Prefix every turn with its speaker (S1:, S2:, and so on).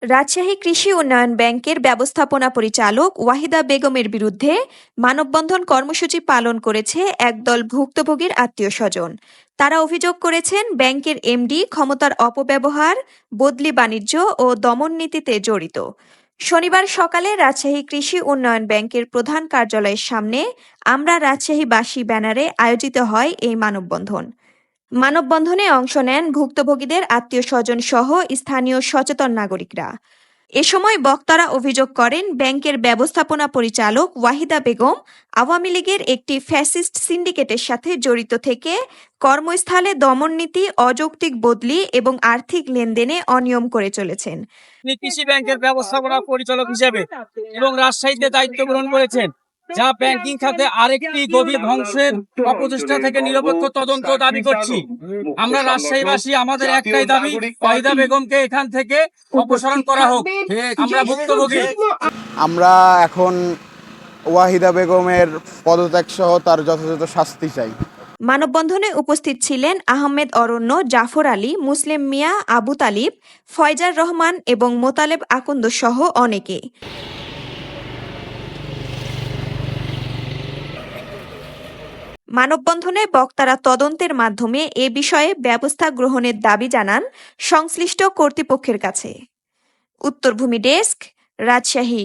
S1: রাজশাহী কৃষি উন্নয়ন ব্যাংকের ব্যবস্থাপনা পরিচালক ওয়াহিদা বেগমের বিরুদ্ধে মানববন্ধন কর্মসূচি পালন করেছে একদল ভুক্তভোগীর আত্মীয়স্বজন। তারা অভিযোগ করেছেন ব্যাংকের এমডি ক্ষমতার অপব্যবহার, বদলি বাণিজ্য ও দমন নীতিতে জড়িত। শনিবার সকালে রাজশাহী কৃষি উন্নয়ন ব্যাংকের প্রধান কার্যালয়ের সামনে আমরা রাজশাহীবাসী ব্যানারে আয়োজিত হয় এই মানববন্ধন। মানববন্ধনে অংশ নেন ভুক্তভোগীদের আত্মীয়স্বজন সহ স্থানীয় সচেতন নাগরিকরা। এ সময় বক্তারা অভিযোগ করেন ব্যাংকের ব্যবস্থাপনা পরিচালক ওয়াহিদা বেগম আওয়ামী লীগের একটি ফ্যাসিস্ট সিন্ডিকেটের সাথে জড়িত থেকে কর্মস্থলে দমননীতি, অযৌক্তিক বদলি এবং আর্থিক লেনদেনে অনিয়ম করে চলেছেন।
S2: তিনি কৃষি ব্যাংকের ব্যবস্থাপনা পরিচালক হিসেবে এবং রাজশাহীতে দায়িত্ব গ্রহণ করেছেন, যা ব্যাংকিং খাতে আরেকটি গভীর ধ্বংসের অপচেষ্টা থেকে নিরপেক্ষ তদন্ত দাবি করছি। আমরা রাজশাহীবাসী আমাদের একটাই দাবি, ওয়াহিদা বেগমকে এখান থেকে অপসারণ করা হোক। আমরা ভুক্তভোগী।
S3: আমরা এখন ওয়াহিদা বেগমের পদত্যাগ সহ তার যথাযথ শাস্তি চাই।
S1: মানববন্ধনে উপস্থিত ছিলেন আহমেদ অরণ্য, জাফর আলী, মুসলিম মিয়া, আবু তালিব, ফয়জার রহমান এবং মোতালেব আকন্দ সহ অনেকে। মানববন্ধনে বক্তারা তদন্তের মাধ্যমে এ বিষয়ে ব্যবস্থা গ্রহণের দাবি জানান সংশ্লিষ্ট কর্তৃপক্ষের কাছে। উত্তরভূমি ডেস্ক, রাজশাহী।